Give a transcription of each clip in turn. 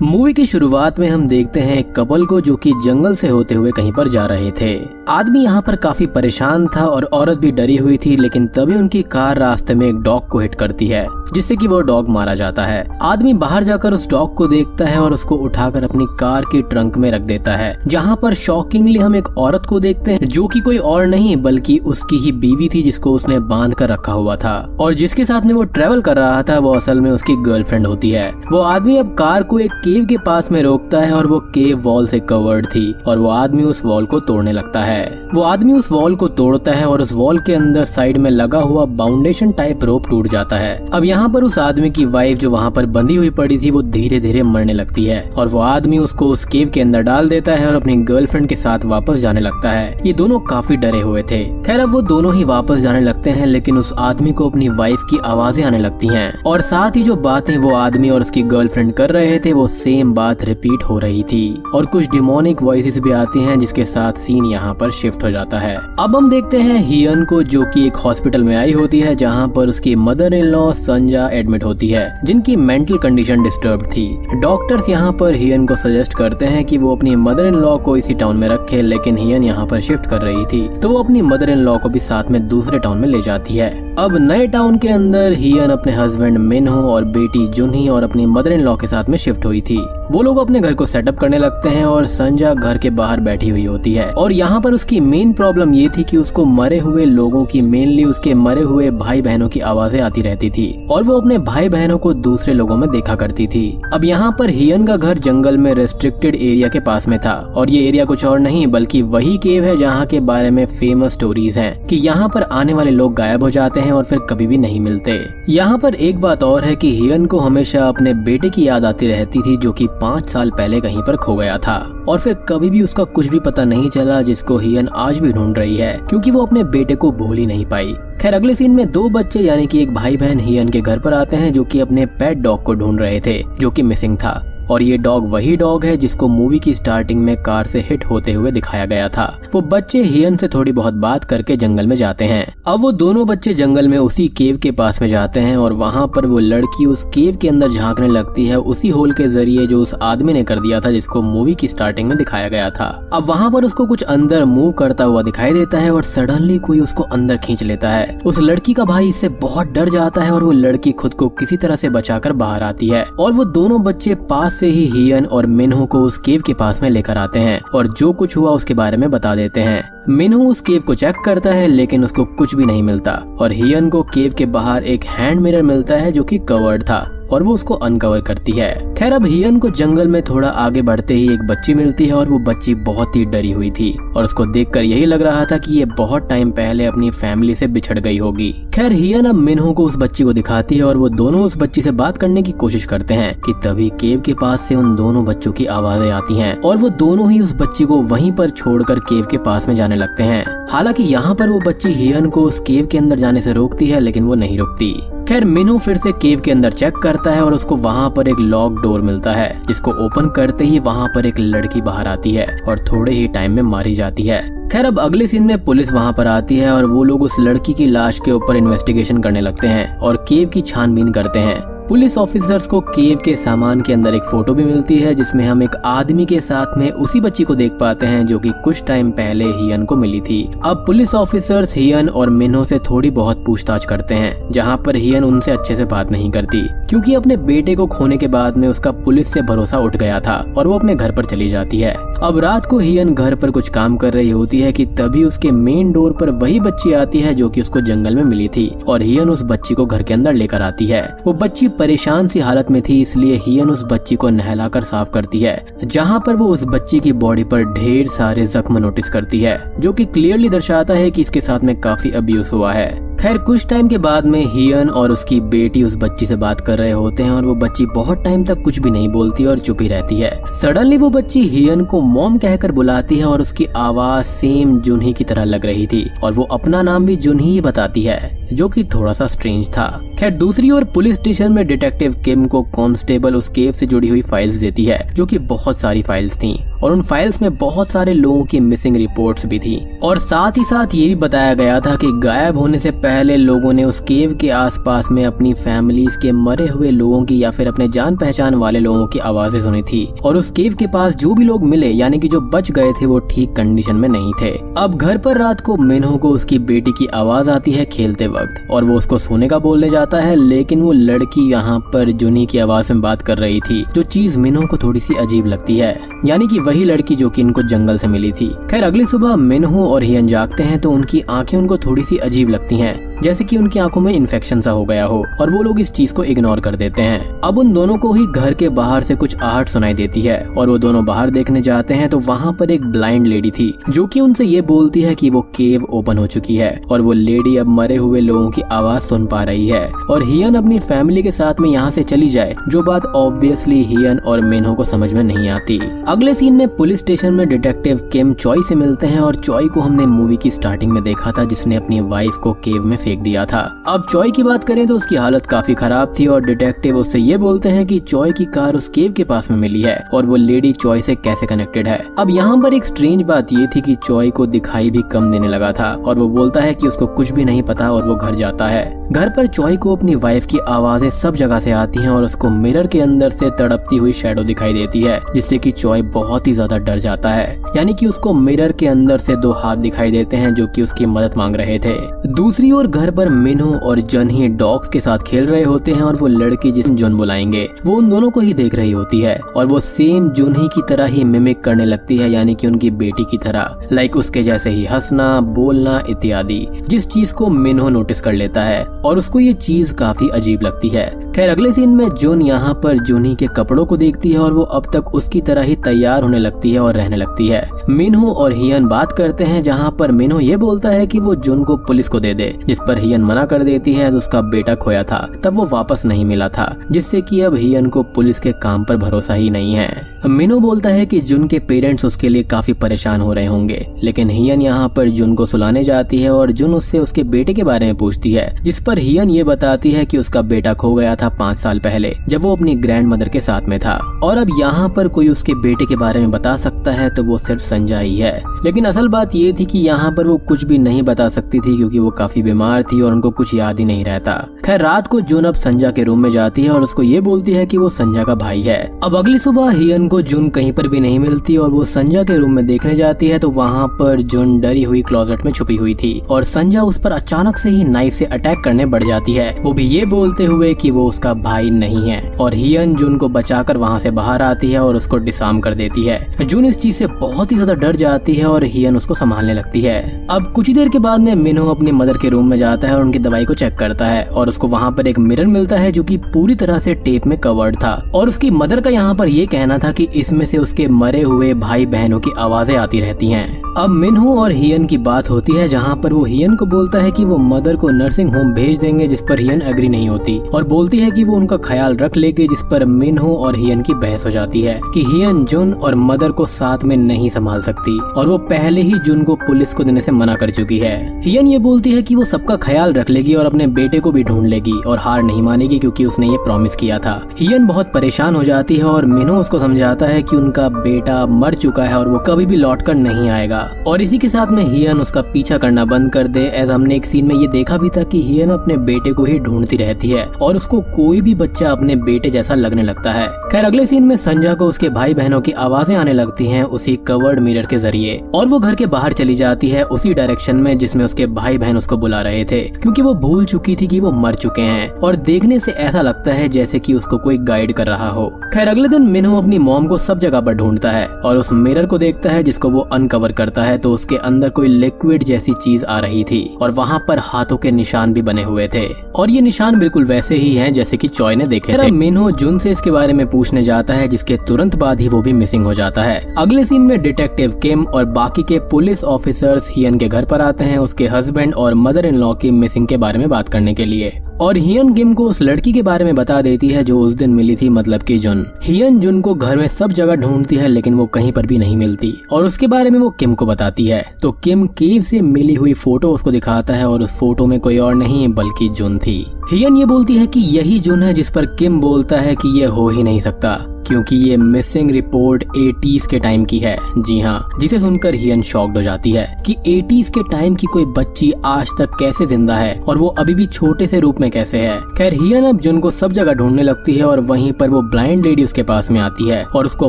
Movie की शुरुआत में हम देखते हैं एक कपल को जो कि जंगल से होते हुए कहीं पर जा रहे थे। आदमी यहाँ पर काफी परेशान था और औरत भी डरी हुई थी, लेकिन तभी उनकी कार रास्ते में एक डॉग को हिट करती है जिससे कि वो डॉग मारा जाता है। आदमी बाहर जाकर उस डॉग को देखता है और उसको उठाकर अपनी कार की ट्रंक में रख देता है, जहाँ पर शॉकिंगली हम एक औरत को देखते हैं जो कि कोई और नहीं बल्कि उसकी ही बीवी थी जिसको उसने बांध कर रखा हुआ था और जिसके साथ में वो ट्रेवल कर रहा था वो असल में उसकी गर्लफ्रेंड होती है। वो आदमी अब कार को एक केव के पास में रोकता है और वो केव वॉल से कवर्ड थी और वो आदमी उस वॉल को तोड़ने लगता है। वो आदमी उस वॉल को तोड़ता है और उस वॉल के अंदर साइड में लगा हुआ बाउंडेशन टाइप रोप टूट जाता है। अब यहाँ पर उस आदमी की वाइफ जो वहाँ पर बंधी हुई पड़ी थी वो धीरे धीरे मरने लगती है और वो आदमी उसको उस केव के अंदर डाल देता है और अपनी गर्लफ्रेंड के साथ वापस जाने लगता है। ये दोनों काफी डरे हुए थे। खैर अब वो दोनों ही वापस जाने लगते हैं, लेकिन उस आदमी को अपनी वाइफ की आवाजें आने लगती हैं और साथ ही जो बातें वो आदमी और उसकी गर्लफ्रेंड कर रहे थे वो सेम बात रिपीट हो रही थी और कुछ डिमोनिक वॉइसेस भी आती हैं, जिसके साथ सीन यहाँ पर शिफ्ट हो जाता है। अब हम देखते हैं हियन को जो कि एक हॉस्पिटल में आई होती है जहाँ पर उसकी mother in law Sanja admit होती है जिनकी मेंटल कंडीशन डिस्टर्ब थी। डॉक्टर्स यहाँ पर हियन को सजेस्ट करते हैं कि वो अपनी मदर इन लॉ को इसी टाउन में रखे, लेकिन हियन यहाँ पर शिफ्ट कर रही थी तो वो अपनी मदर इन लॉ को भी साथ में दूसरे टाउन में ले जाती है। अब नए टाउन के अंदर हियन अपने हस्बैंड मिनहो और बेटी जुनही और अपनी मदर इन लॉ के साथ में शिफ्ट हुई थी। वो लोग अपने घर को सेटअप करने लगते हैं और संजा घर के बाहर बैठी हुई होती है और यहाँ पर उसकी मेन प्रॉब्लम ये थी कि उसको मरे हुए लोगों की, मेनली उसके मरे हुए भाई बहनों की आवाजें आती रहती थी और वो अपने भाई बहनों को दूसरे लोगों में देखा करती थी। अब यहाँ पर हियन का घर जंगल में रेस्ट्रिक्टेड एरिया के पास में था और ये एरिया कुछ और नहीं बल्कि वही केव है जहाँ के बारे में फेमस स्टोरीज हैं कि यहाँ पर आने वाले लोग गायब हो जाते हैं और फिर कभी भी नहीं मिलते। यहाँ पर एक बात और है कि हियन को हमेशा अपने बेटे की याद आती रहती थी जो कि 5 साल पहले कहीं पर खो गया था और फिर कभी भी उसका कुछ भी पता नहीं चला, जिसको हियन आज भी ढूंढ रही है क्योंकि वो अपने बेटे को भूल ही नहीं पाई। खैर अगले सीन में 2 बच्चे यानी कि एक भाई बहन हियन के घर पर आते हैं जो कि अपने पेट डॉग को ढूंढ रहे थे जो कि मिसिंग था और ये डॉग वही डॉग है जिसको मूवी की स्टार्टिंग में कार से हिट होते हुए दिखाया गया था। वो बच्चे हियन से थोड़ी बहुत बात करके जंगल में जाते हैं। अब वो दोनों बच्चे जंगल में उसी केव के पास में जाते हैं और वहाँ पर वो लड़की उस केव के अंदर झांकने लगती है उसी होल के जरिए जो उस आदमी ने कर दिया था जिसको मूवी की स्टार्टिंग में दिखाया गया था। अब वहाँ पर उसको कुछ अंदर मूव करता हुआ दिखाई देता है और सडनली कोई उसको अंदर खींच लेता है। उस लड़की का भाई इससे बहुत डर जाता है और वो लड़की खुद को किसी तरह से बचाकर बाहर आती है और वो दोनों बच्चे पास से ही हियन और मिनहो को उस केव के पास में लेकर आते हैं और जो कुछ हुआ उसके बारे में बता देते हैं। मिनहो उस केव को चेक करता है लेकिन उसको कुछ भी नहीं मिलता और हियन को केव के बाहर एक हैंड मिरर मिलता है जो कि कवर्ड था और वो उसको अनकवर करती है। खैर अब हियन को जंगल में थोड़ा आगे बढ़ते ही एक बच्ची मिलती है और वो बच्ची बहुत ही डरी हुई थी और उसको देखकर यही लग रहा था कि ये बहुत टाइम पहले अपनी फैमिली से बिछड़ गई होगी। खैर हियन अब मिनहो को उस बच्ची को दिखाती है और वो दोनों उस बच्ची से बात करने की कोशिश करते हैं कि तभी केव के पास से उन दोनों बच्चों की आवाजें आती हैं और वो दोनों ही उस बच्ची को वहीं पर छोड़कर केव के पास में जाने लगते हैं। हालांकि यहाँ पर वो बच्ची हियन को उस केव के अंदर जाने से रोकती है लेकिन वो नहीं रुकती। खैर मिनहो फिर से केव के अंदर चेक करता है और उसको वहाँ पर एक लॉक डोर मिलता है जिसको ओपन करते ही वहाँ पर एक लड़की बाहर आती है और थोड़े ही टाइम में मारी जाती है। खैर अब अगले सीन में पुलिस वहाँ पर आती है और वो लोग उस लड़की की लाश के ऊपर इन्वेस्टिगेशन करने लगते हैं और केव की छानबीन करते हैं। पुलिस ऑफिसर्स को केव के सामान के अंदर एक फोटो भी मिलती है जिसमें हम एक आदमी के साथ में उसी बच्ची को देख पाते हैं जो कि कुछ टाइम पहले हियन को मिली थी। अब पुलिस ऑफिसर्स हियन और मिनहो से थोड़ी बहुत पूछताछ करते हैं जहां पर हियन उनसे अच्छे से बात नहीं करती क्योंकि अपने बेटे को खोने के बाद में उसका पुलिस से भरोसा उठ गया था और वो अपने घर पर चली जाती है। अब रात को हियन घर पर कुछ काम कर रही होती है कि तभी उसके मेन डोर पर वही बच्ची आती है जो कि उसको जंगल में मिली थी और हियन उस बच्ची को घर के अंदर लेकर आती है। वो बच्ची परेशान सी हालत में थी इसलिए हियन उस बच्ची को नहलाकर साफ करती है जहां पर वो उस बच्ची की बॉडी पर ढेर सारे जख्म नोटिस करती है जो कि क्लियरली दर्शाता है कि इसके साथ में काफी अब्यूज हुआ है। खैर कुछ टाइम के बाद में हियन और उसकी बेटी उस बच्ची से बात कर रहे होते हैं और वो बच्ची बहुत टाइम तक कुछ भी नहीं बोलती और चुप ही रहती है। सडनली वो बच्ची हियन को मॉम कहकर बुलाती है और उसकी आवाज सेम जुनही की तरह लग रही थी और वो अपना नाम भी जुनही ही बताती है जो कि थोड़ा सा स्ट्रेंज था। खैर दूसरी ओर पुलिस स्टेशन में डिटेक्टिव किम को कांस्टेबल उस केव से जुड़ी हुई फाइल्स देती है जो कि बहुत सारी फाइल्स थीं और उन फाइल्स में बहुत सारे लोगों की मिसिंग रिपोर्ट्स भी थी। और साथ ही साथ ये भी बताया गया था कि गायब होने से पहले लोगों ने उस केव के आसपास में अपनी फैमिलीज के मरे हुए लोगों की या फिर अपने जान पहचान वाले लोगों की आवाजें सुनी थी। और उस केव के पास जो भी लोग मिले यानी कि जो बच गए थे वो ठीक कंडीशन में नहीं थे। अब घर पर रात को मिन्हो को उसकी बेटी की आवाज आती है खेलते वक्त और वो उसको सोने का बोलने जाता है, लेकिन वो लड़की यहाँ पर जुनी की आवाज में बात कर रही थी, जो चीज मिन्हो को थोड़ी सी अजीब लगती है, यानी कि वही लड़की जो कि इनको जंगल से मिली थी। खैर अगली सुबह मिन्हो और हियन जागते हैं तो उनकी आंखें उनको थोड़ी सी अजीब लगती हैं, जैसे कि उनकी आंखों में इन्फेक्शन सा हो गया हो, और वो लोग इस चीज को इग्नोर कर देते हैं। अब उन दोनों को ही घर के बाहर से कुछ आहट सुनाई देती है और वो दोनों बाहर देखने जाते हैं तो वहाँ पर एक ब्लाइंड लेडी थी जो कि उनसे ये बोलती है कि वो केव ओपन हो चुकी है और वो लेडी अब मरे हुए लोगों की आवाज सुन पा रही है और हियन अपनी फैमिली के साथ में यहाँ से चली जाए, जो बात ऑब्वियसली हियन और मिन्हो को समझ में नहीं आती। अगले सीन में पुलिस स्टेशन में डिटेक्टिव किम चॉय से मिलते हैं और चॉय को हमने मूवी की स्टार्टिंग में देखा था जिसने अपनी वाइफ को केव में फेंक दिया था। अब चॉय की बात करें तो उसकी हालत काफी खराब थी और डिटेक्टिव उससे ये बोलते हैं कि चॉय की कार उस केव के पास में मिली है और वो लेडी चॉय से कैसे कनेक्टेड है। अब यहाँ पर एक स्ट्रेंज बात ये थी कि चॉय को दिखाई भी कम देने लगा था और वो बोलता है कि उसको कुछ भी नहीं पता और वो घर जाता है। घर पर चॉय को अपनी वाइफ की आवाजें सब जगह से आती हैं और उसको मिरर के अंदर से तड़पती हुई शैडो दिखाई देती है, जिससे कि चॉय बहुत ही ज्यादा डर जाता है। यानी कि उसको मिरर के अंदर से दो हाथ दिखाई देते हैं जो कि उसकी मदद मांग रहे थे। दूसरी ओर घर पर मिन्हो और जन ही डॉग्स के साथ खेल रहे होते हैं और वो लड़की जिसे जुन बुलाएंगे वो उन दोनों को ही देख रही होती है और वो सेम जुन ही की तरह ही मिमिक करने लगती है, यानी कि उनकी बेटी की तरह, लाइक उसके जैसे ही हंसना, बोलना इत्यादि, जिस चीज को मिन्हो नोटिस कर लेता है और उसको ये चीज काफी अजीब लगती है। खैर अगले सीन में जुन यहाँ पर जुनी के कपड़ों को देखती है और वो अब तक उसकी तरह ही तैयार होने लगती है और रहने लगती है। मिन्हो और हियन बात करते हैं जहाँ पर मिन्हो ये बोलता है कि वो जुन को पुलिस को दे दे, जिस पर हियन मना कर देती है। तो उसका बेटा खोया था तब वो वापस नहीं मिला था, जिससे कि अब हियन को पुलिस के काम पर भरोसा ही नहीं है। मिन्हो बोलता है कि जुन के पेरेंट्स उसके लिए काफी परेशान हो रहे होंगे, लेकिन हियन यहाँ पर जुन को सुलाने जाती है और जुन उससे उसके बेटे के बारे में पूछती है, जिस पर हियन ये बताती है कि उसका बेटा खो गया था 5 साल पहले जब वो अपनी ग्रैंड मदर के साथ में था और अब यहाँ पर कोई उसके बेटे के बारे में बता सकता है तो वो सिर्फ संजा ही है। लेकिन असल बात ये थी कि यहाँ पर वो कुछ भी नहीं बता सकती थी क्योंकि वो काफी बीमार थी और उनको कुछ याद ही नहीं रहता। खैर रात को जुन अब संजा के रूम में जाती है और उसको ये बोलती है कि वो संजा का भाई है। अब अगली सुबह हियन को जुन कहीं पर भी नहीं मिलती और वो संजा के रूम में देखने जाती है तो वहाँ पर जुन डरी हुई क्लोजेट में छुपी हुई थी और संजा उस पर अचानक से ही नाइफ से अटैक करने बढ़ जाती है, वो भी ये बोलते हुए कि वो उसका भाई नहीं है। और हियन जुन को बचाकर वहाँ से बाहर आती है और उसको डिसार्म कर देती है। जुन इस चीज से बहुत ही ज्यादा डर जाती है और हियन उसको संभालने लगती है। अब कुछ ही देर के बाद में मिन्हो अपनी मदर के रूम में जाता है और उनकी दवाई को चेक करता है और उसको वहाँ पर एक मिरर मिलता है जो कि पूरी तरह से टेप में कवर्ड था और उसकी मदर का यहाँ पर ये कहना था कि इसमें से उसके मरे हुए भाई बहनों की आवाजें आती रहती हैं। अब मिन्हो और हियन की बात होती है जहाँ पर वो हियन को बोलता है कि वो मदर को नर्सिंग होम भेज देंगे, जिस पर हियन एग्री नहीं होती और बोलती है कि वो उनका ख्याल रख लेगी, जिस पर मिन्हो और हियन की बहस हो जाती है कि हियन जुन और मदर को साथ में नहीं संभाल सकती और वो पहले ही जुन को पुलिस को देने से मना कर चुकी है। हियन ये बोलती है कि वो सबका ख्याल रख लेगी और अपने बेटे को भी ढूंढ लेगी और हार नहीं मानेगी क्योंकि उसने ये प्रॉमिस किया था। हियन बहुत परेशान हो जाती है और मिन्हो उसको समझाता है कि उनका बेटा मर चुका है और वो कभी भी लौट कर नहीं आएगा और इसी के साथ में हियन उसका पीछा करना बंद कर दे। एज हमने एक सीन में ये देखा भी था कि हियन अपने बेटे को ही ढूंढती रहती है और उसको कोई भी बच्चा अपने बेटे जैसा लगने लगता है। खैर अगले सीन में संजा को उसके भाई बहनों की आवाजें आने लगती हैं उसी कवर्ड मिरर के जरिए और वो घर के बाहर चली जाती है उसी डायरेक्शन में जिसमें उसके भाई बहन उसको बुला रहे थे, क्योंकि वो भूल चुकी थी कि वो मर चुके हैं और देखने से ऐसा लगता है जैसे कि उसको कोई गाइड कर रहा हो। खैर अगले दिन मिन्हो अपनी मॉम को सब जगह पर ढूंढता है और उस मिरर को देखता है जिसको वो अनकवर करता है तो उसके अंदर कोई लिक्विड जैसी चीज आ रही थी और वहाँ पर हाथों के निशान भी बने हुए थे और ये निशान बिल्कुल वैसे ही हैं जैसे कि चॉय ने देखे थे। मिन्हो जुन से इसके बारे में पूछने जाता है जिसके तुरंत बाद ही वो भी मिसिंग हो जाता है। अगले सीन में डिटेक्टिव किम और बाकी के पुलिस ऑफिसर्स हियन के घर पर आते हैं उसके हस्बैंड और मदर इन लॉ की मिसिंग के बारे में बात करने के लिए और हियन किम को उस लड़की के बारे में बता देती है जो उस दिन मिली थी, मतलब कि जुन। हियन जुन को घर में सब जगह ढूंढती है लेकिन वो कहीं पर भी नहीं मिलती और उसके बारे में वो किम को बताती है तो किम केव से मिली हुई फोटो उसको दिखाता है और उस फोटो में कोई और नहीं बल्कि जुन थी। हियन ये बोलती है कि यही जुन है, जिस पर किम बोलता है कि ये हो ही नहीं सकता क्योंकि ये मिसिंग रिपोर्ट 80s के टाइम की है। जी हाँ, जिसे सुनकर हियन शॉक्ड हो जाती है कि 80s के टाइम की कोई बच्ची आज तक कैसे जिंदा है और वो अभी भी छोटे से रूप में कैसे है। खैर हियन अब जुन को सब जगह ढूंढने लगती है और वहीं पर वो ब्लाइंड लेडी उसके पास में आती है और उसको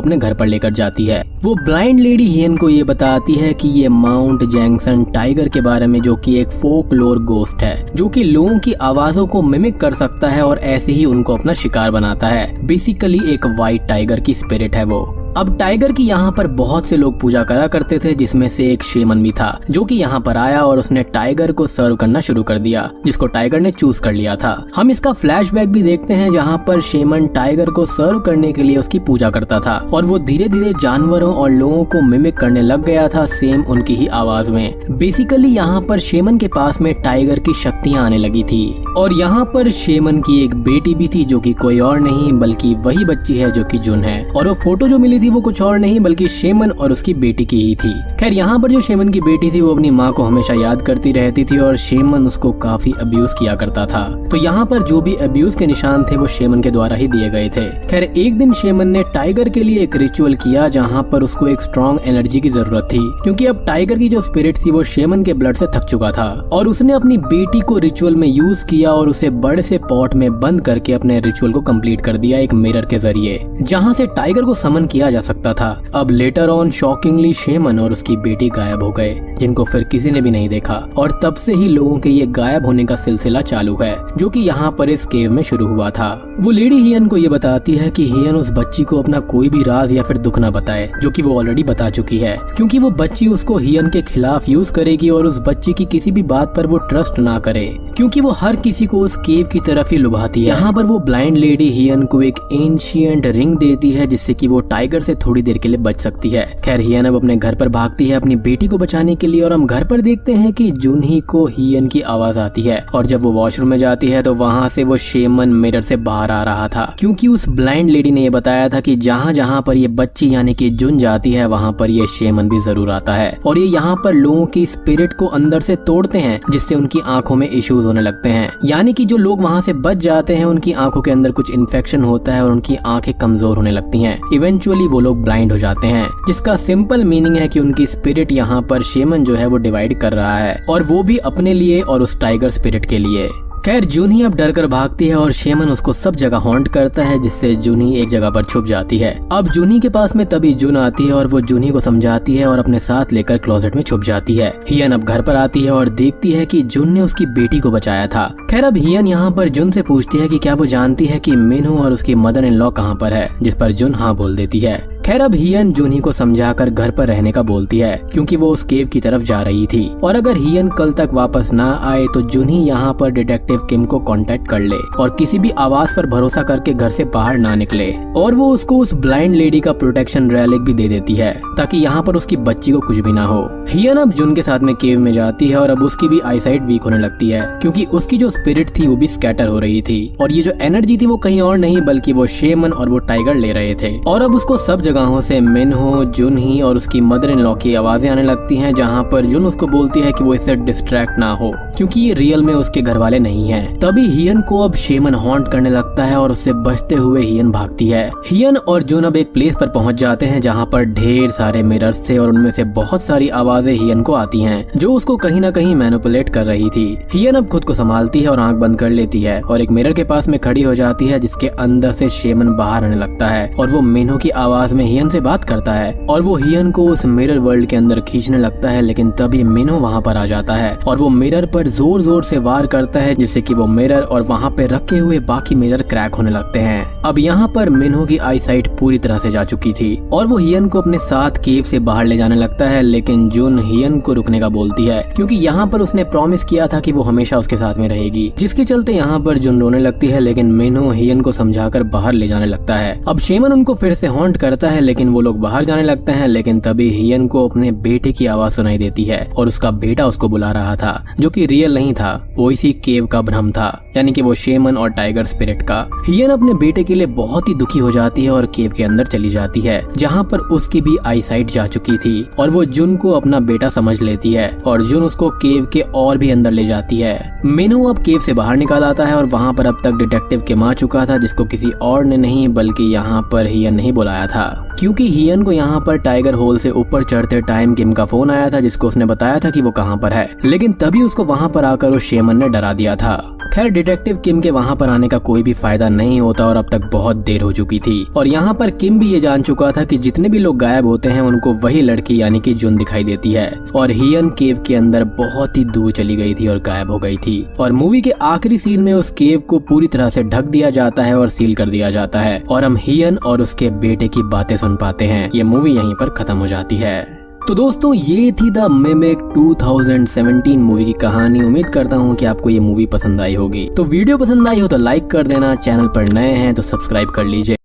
अपने घर पर लेकर जाती है। वो ब्लाइंड लेडी हियन को ये बताती है कि ये माउंट जैंक्सन टाइगर के बारे में, जो कि एक फोकलोर गोस्ट है जो कि लोगों की आवाजों को मिमिक कर सकता है और ऐसे ही उनको अपना शिकार बनाता है। बेसिकली एक व्हाइट टाइगर की स्पिरिट है वो। अब टाइगर की यहाँ पर बहुत से लोग पूजा करा करते थे, जिसमें से एक शेमन भी था जो कि यहाँ पर आया और उसने टाइगर को सर्व करना शुरू कर दिया, जिसको टाइगर ने चूज कर लिया था। हम इसका फ्लैशबैक भी देखते हैं जहाँ पर शेमन टाइगर को सर्व करने के लिए उसकी पूजा करता था और वो धीरे धीरे जानवरों और लोगों को मिमिक करने लग गया था, सेम उनकी ही आवाज में। बेसिकली यहाँ पर शेमन के पास में टाइगर की शक्तियाँ आने लगी थी और यहाँ पर शेमन की एक बेटी भी थी जो कि कोई और नहीं बल्कि वही बच्ची है जो कि जुन है, और वो फोटो जो मिली वो कुछ और नहीं बल्कि शेमन और उसकी बेटी की ही थी। खैर यहाँ पर जो शेमन की बेटी थी वो अपनी माँ को हमेशा याद करती रहती थी और शेमन उसको काफी अब्यूज किया करता था। तो यहाँ पर जो भी अब्यूज के निशान थे वो शेमन के द्वारा ही दिए गए थे। खैर एक दिन शेमन ने टाइगर के लिए एक रिचुअल किया जहाँ पर उसको एक स्ट्रॉन्ग एनर्जी की जरूरत थी, क्योंकि अब टाइगर की जो स्पिरिट थी वो शेमन के ब्लड से थक चुका था और उसने अपनी बेटी को रिचुअल में यूज किया और उसे बड़े से पॉट में बंद करके अपने रिचुअल को कंप्लीट कर दिया एक मिरर के जरिए, जहाँ से टाइगर को समन किया जा सकता था। अब लेटर ऑन शॉकिंगली शेमन और उसकी बेटी गायब हो गए, जिनको फिर किसी ने भी नहीं देखा और तब से ही लोगों के ये गायब होने का सिलसिला चालू है, जो कि यहाँ पर इस केव में शुरू हुआ था। वो लेडी हियन को ये बताती है कि हियन उस बच्ची को अपना कोई भी राज या फिर दुख न बताए, जो कि वो ऑलरेडी बता चुकी है, क्योंकि वो बच्ची उसको हियन के खिलाफ यूज करेगी और उस बच्ची की किसी भी बात पर वो ट्रस्ट ना करे, क्योंकि वो हर किसी को उस केव की तरफ ही लुभाती है। यहाँ पर वो ब्लाइंड लेडी हियन को एक एंशिएंट रिंग देती है जिससे कि वो टाइगर से थोड़ी देर के लिए बच सकती है। खैर हियन अब अपने घर पर भागती है अपनी बेटी को बचाने के लिए और हम घर पर देखते हैं कि जुनही को हियन की आवाज आती है और जब वो वॉशरूम में जाती है तो वहाँ से वो शेमन मिरर से बाहर आ रहा था, क्योंकि उस ब्लाइंड लेडी ने ये बताया था कि जहाँ जहाँ पर ये बच्ची यानी कि जुन जाती है वहाँ पर ये शेमन भी जरूर आता है और ये यहाँ पर लोगों की स्पिरिट को अंदर से तोड़ते हैं, जिससे उनकी आंखों में इश्यूज होने लगते हैं। यानी कि जो लोग वहाँ से बच जाते हैं उनकी आंखों के अंदर कुछ इन्फेक्शन होता है और उनकी आंखें कमजोर होने लगती हैं। इवेंचुअली वो लोग ब्लाइंड हो जाते हैं, जिसका सिंपल मीनिंग है कि उनकी स्पिरिट यहाँ पर शेमन जो है वो डिवाइड कर रहा है, और वो भी अपने लिए और उस टाइगर स्पिरिट के लिए। खैर जूनी अब डर कर भागती है और शेमन उसको सब जगह हॉन्ट करता है, जिससे जूनी एक जगह पर छुप जाती है। अब जूनी के पास में तभी जुन आती है और वो जूनी को समझाती है और अपने साथ लेकर क्लोजेट में छुप जाती है। हियन अब घर पर आती है और देखती है कि जुन ने उसकी बेटी को बचाया था। खैर अब हियन यहाँ पर जुन से पूछती है कि क्या वो जानती है कि मिनू और उसकी मदर इन लॉ कहाँ पर है, जिस पर जुन हाँ बोल देती है। खैर अब हियन जूनी को समझाकर घर पर रहने का बोलती है, क्योंकि वो उस केव की तरफ जा रही थी और अगर हियन कल तक वापस ना आए तो जूनी यहाँ पर डिटेक्टिव किम को कांटेक्ट कर ले और किसी भी आवाज पर भरोसा करके घर से बाहर ना निकले, और वो उसको उस ब्लाइंड लेडी का प्रोटेक्शन रैलिक भी दे देती है ताकि यहाँ पर उसकी बच्ची को कुछ भी ना हो। हियन अब जुन के साथ में केव में जाती है और अब उसकी भी आईसाइट वीक होने लगती है, क्योंकि उसकी जो स्पिरिट थी वो भी स्कैटर हो रही थी और ये जो एनर्जी थी वो कहीं और नहीं बल्कि वो शेमन और वो टाइगर ले रहे थे। और अब उसको सब जगहों से मिनहो, जुनही और उसकी मदर इन लॉ की आवाजें आने लगती हैं, जहाँ पर जुन उसको बोलती है कि वो इससे डिस्ट्रैक्ट ना हो क्योंकि ये रियल में उसके घर वाले नहीं हैं। तभी हियन को अब शेमन हॉन्ट करने लगता है और उससे बचते हुए हियन भागती है। हियन और जुन अब एक प्लेस पर पहुंच जाते हैं जहाँ पर ढेर सारे मिरर्स थे और उनमें से बहुत सारी आवाजें हियन को आती हैं जो उसको कहीं ना कहीं मैनिपुलेट कर रही थी। हियन अब खुद को संभालती है और आंख बंद कर लेती है और एक मिरर के पास में खड़ी हो जाती है जिसके अंदर से शेमन बाहर आने लगता है और वो मिनहो की आवाज में हियन से बात करता है और वो हियन को उस मिरर वर्ल्ड के अंदर खींचने लगता है, लेकिन तभी मिनहो वहाँ पर आ जाता है और वो मिरर पर जोर जोर से वार करता है जिससे कि वो मिरर और वहाँ पे रखे हुए बाकी मिरर क्रैक होने लगते हैं। अब यहाँ पर मिनहो की आई साइट पूरी तरह से जा चुकी थी और वो हियन को अपने साथ केव से बाहर ले जाने लगता है, लेकिन जुन हियन को रुकने का बोलती है क्योंकि यहाँ पर उसने प्रॉमिस किया था कि वो हमेशा उसके साथ में रहेगी, जिसके चलते यहाँ पर जुन रोने लगती है, लेकिन मिनहो हियन को समझाकर बाहर ले जाने लगता है। अब शेमन उनको फिर से हॉन्ट करता है लेकिन वो लोग बाहर जाने लगते हैं, लेकिन तभी हियन को अपने बेटे की आवाज सुनाई देती है और उसका बेटा उसको बुला रहा था, जो कि रियल नहीं था, वो इसी केव का भ्रम था, यानी कि वो शेमन और टाइगर स्पिरिट का। हियन अपने बेटे के लिए बहुत ही दुखी हो जाती है और केव के अंदर चली जाती है, जहाँ पर उसकी भी आईसाइट जा चुकी थी और वो जुन को अपना बेटा समझ लेती है और जुन उसको केव के और भी अंदर ले जाती है। मिनू अब केव से बाहर निकाल आता है और वहाँ पर अब तक डिटेक्टिव किम आ चुका था, जिसको किसी और ने नहीं बल्कि यहाँ पर हियन नहीं बुलाया था, क्योंकि हियन को यहाँ पर टाइगर होल से ऊपर चढ़ते टाइम किम का फोन आया था, जिसको उसने बताया था कि वो कहाँ पर है, लेकिन तभी उसको वहाँ पर आकर उस शेमन ने डरा दिया था। खैर डिटेक्टिव किम के वहाँ पर आने का कोई भी फायदा नहीं होता और अब तक बहुत देर हो चुकी थी और यहाँ पर किम भी ये जान चुका था कि जितने भी लोग गायब होते हैं उनको वही लड़की यानी कि जुन दिखाई देती है और हियन केव के अंदर बहुत ही दूर चली गई थी और गायब हो गई थी। और मूवी के आखिरी सीन में उस केव को पूरी तरह से ढक दिया जाता है और सील कर दिया जाता है और हम हियन और उसके बेटे की बातें सुन पाते हैं। ये मूवी यहीं पर खत्म हो जाती है। तो दोस्तों ये थी द मिमिक 2017 मूवी की कहानी। उम्मीद करता हूँ कि आपको ये मूवी पसंद आई होगी। तो वीडियो पसंद आई हो तो लाइक कर देना, चैनल पर नए हैं तो सब्सक्राइब कर लीजिए।